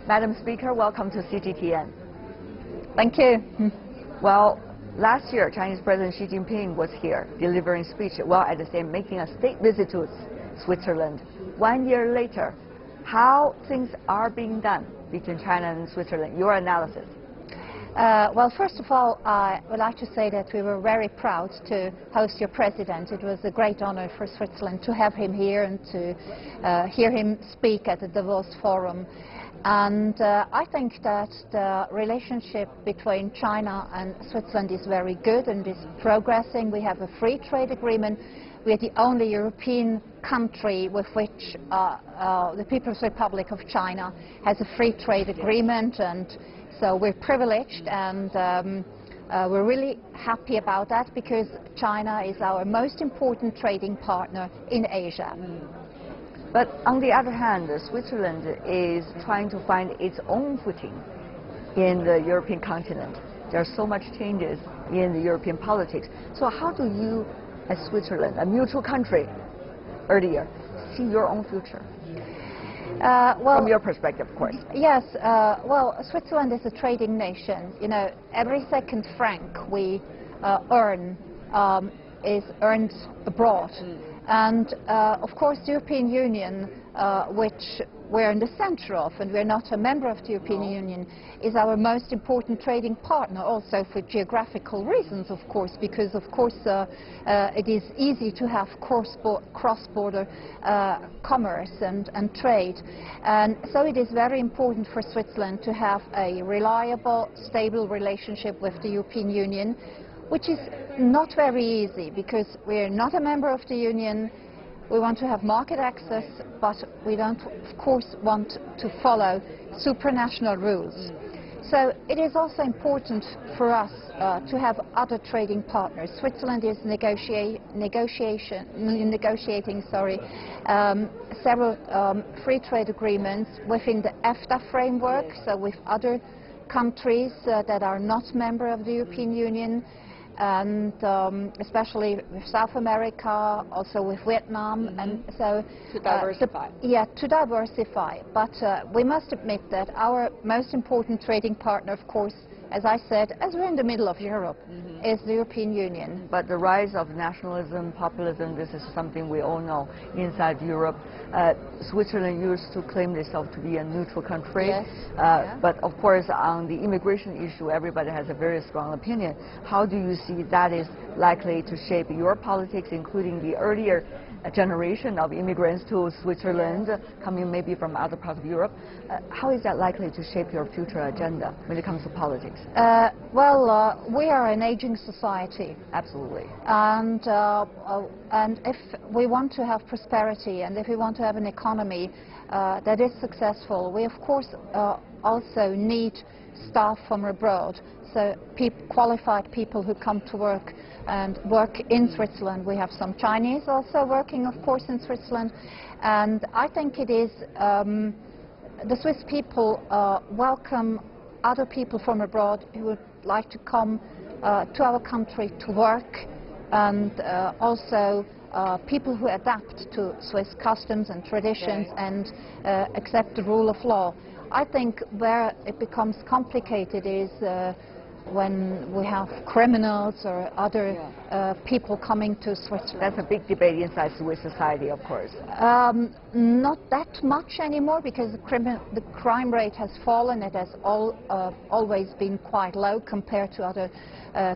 Madam Speaker, welcome to CGTN. Thank you. Well, last year, Chinese President Xi Jinping was here delivering speech, while at the same making a state visit to Switzerland. 1 year later, how things are being done between China and Switzerland? Your analysis. Well, first of all, I would like to say that we were very proud to host your president. It was a great honor for Switzerland to have him here and to hear him speak at the Davos Forum. And I think that the relationship between China and Switzerland is very good and is progressing. We have a free trade agreement. We are the only European country with which the People's Republic of China has a free trade agreement, and so we're privileged, and we're really happy about that because China is our most important trading partner in Asia. But on the other hand, Switzerland is trying to find its own footing in the European continent. There are so much changes in the European politics. So how do you, as Switzerland, a neutral country earlier, see your own future? Well, from your perspective, of course. Yes. Well, Switzerland is a trading nation. You know, every second franc we earn is earned abroad. And, of course, the European Union, which we're in the center of, and we're not a member of the European Union, is our most important trading partner, also for geographical reasons, of course, because, of course, it is easy to have cross-border commerce and trade. And so it is very important for Switzerland to have a reliable, stable relationship with the European Union, which is not very easy because we're not a member of the Union. We want to have market access, but we don't, of course, want to follow supranational rules. So it is also important for us to have other trading partners. Switzerland is negotiating several free trade agreements within the EFTA framework, so with other countries that are not member of the European Union, and especially with South America, also with Vietnam, and so to diversify. To diversify. But we must admit that our most important trading partner, of course, as I said, as we're in the middle of Europe, is the European Union. But the rise of nationalism, populism, this is something we all know inside Europe. Switzerland used to claim itself to be a neutral country. Yes. But of course, on the immigration issue, everybody has a very strong opinion. How do you see that is likely to shape your politics, including the earlier generation of immigrants to Switzerland, coming maybe from other parts of Europe? How is that likely to shape your future agenda when it comes to politics? Well, we are an aging society. Absolutely. And if we want to have prosperity, and if we want to have an economy that is successful, we of course also need staff from abroad. So qualified people who come to work and work in Switzerland. We have some Chinese also working, of course, in Switzerland. And I think it is the Swiss people welcome other people from abroad who would like to come to our country to work, and also people who adapt to Swiss customs and traditions and accept the rule of law. I think where it becomes complicated is when we have criminals or other people coming to Switzerland. That's a big debate inside Swiss society, of course. Not that much anymore, because the crime rate has fallen. It has always been quite low compared to other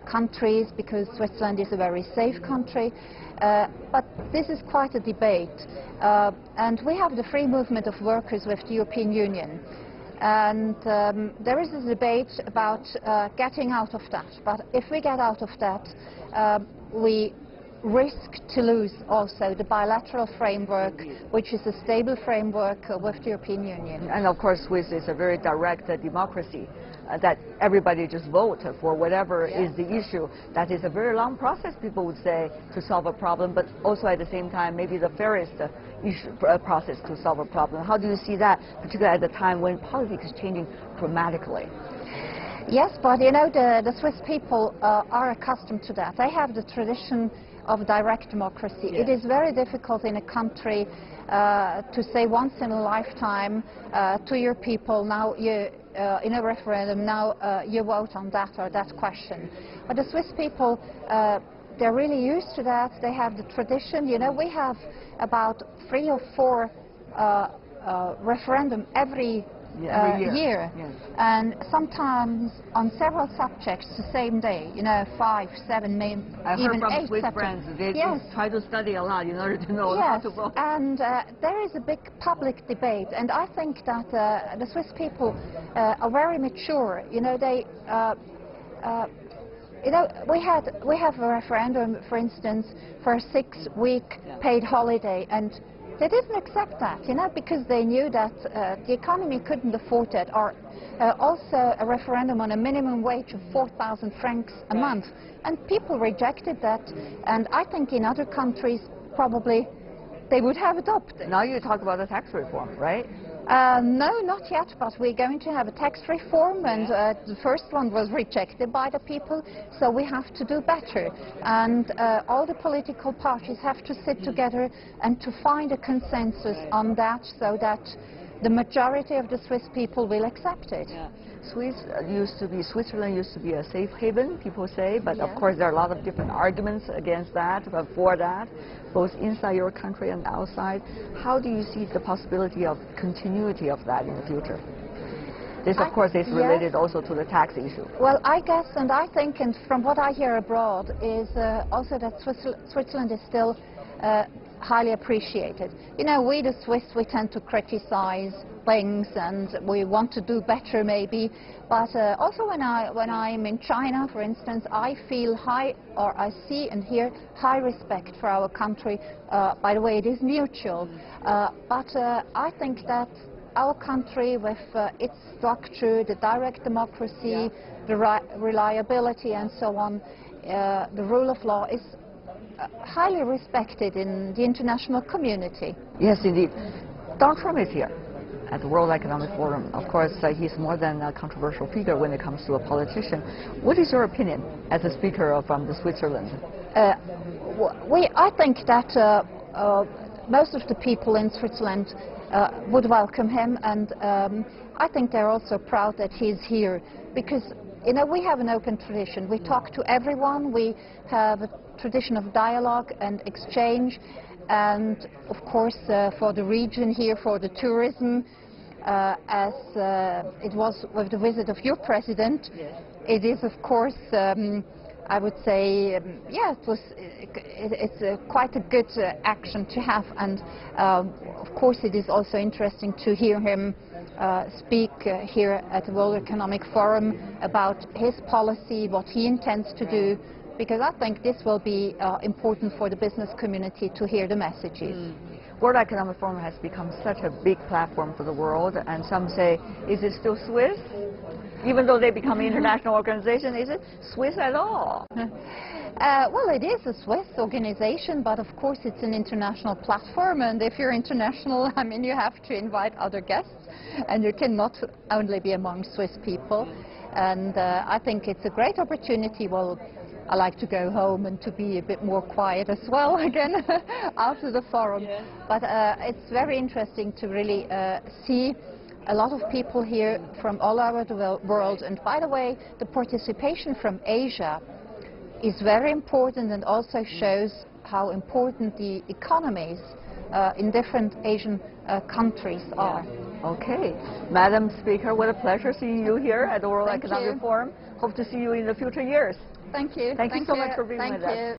countries, because Switzerland is a very safe country. But this is quite a debate. And we have the free movement of workers with the European Union. And there is a debate about getting out of that. But if we get out of that, we risk to lose also the bilateral framework, which is a stable framework with the European Union. And of course, Swiss is a very direct democracy. That everybody just vote for whatever is the issue. That is a very long process, people would say, to solve a problem, but also at the same time maybe the fairest process to solve a problem. How do you see that, particularly at the time when politics is changing dramatically? Yes, but you know, the Swiss people are accustomed to that. They have the tradition of direct democracy. Yes. It is very difficult in a country to say once in a lifetime to your people, now you, in a referendum, now you vote on that or that question. But the Swiss people, they're really used to that. They have the tradition. You know, we have about 3 or 4 referendum every year. Yes. And sometimes on several subjects the same day, you know, 5, 7, maybe I've even heard from 8 Swiss subjects. friends, they Yes. try to study a lot in order to know how to vote. And there is a big public debate, and I think that the Swiss people are very mature. You know, they you know, we have a referendum, for instance, for a 6-week paid holiday, and they didn't accept that, you know, because they knew that the economy couldn't afford it. Or also a referendum on a minimum wage of 4,000 francs a month, and people rejected that. And I think in other countries probably they would have adopted. Now you talk about the tax reform, right? No, not yet, but we're going to have a tax reform, and the first one was rejected by the people, so we have to do better. And all the political parties have to sit together and to find a consensus on that, so that the majority of the Swiss people will accept it. Yeah. Switzerland used to be a safe haven, people say, but of course there are a lot of different arguments against that, but for that, both inside your country and outside. How do you see the possibility of continuity of that in the future? This, of course, is related also to the tax issue. Well, I guess, and I think, and from what I hear abroad, is also that Switzerland is still highly appreciated. You know, we the Swiss, we tend to criticize things and we want to do better maybe, but also when I'm in China, for instance, I feel I see and hear high respect for our country. By the way, it is mutual, but I think that our country, with its structure, the direct democracy, the reliability and so on, the rule of law, is highly respected in the international community. Yes, indeed. Donald Trump is here at the World Economic Forum. Of course, he's more than a controversial figure when it comes to a politician. What is your opinion as a speaker from Switzerland? I think that most of the people in Switzerland would welcome him, and I think they're also proud that he's here, because, you know, we have an open tradition. We talk to everyone. We have a tradition of dialogue and exchange, and of course for the region here, for the tourism, as it was with the visit of your president, it is of course, I would say, it's quite a good action to have, and of course it is also interesting to hear him speak here at the World Economic Forum about his policy, what he intends to do, because I think this will be important for the business community to hear the messages. World Economic Forum has become such a big platform for the world, and some say, is it still Swiss? Even though they become an international organization, is it Swiss at all? Well, it is a Swiss organization, but of course it's an international platform, and if you're international, I mean, you have to invite other guests, and you cannot only be among Swiss people. And I think it's a great opportunity. Well, I like to go home and to be a bit more quiet as well again after the forum. But it's very interesting to really see a lot of people here from all over the world. And by the way, the participation from Asia is very important, and also shows how important the economies in different Asian countries are. Okay. Madam Speaker, what a pleasure seeing you here at the World Economic Forum. Hope to see you in the future years. Thank you. Thank you so much for being with us.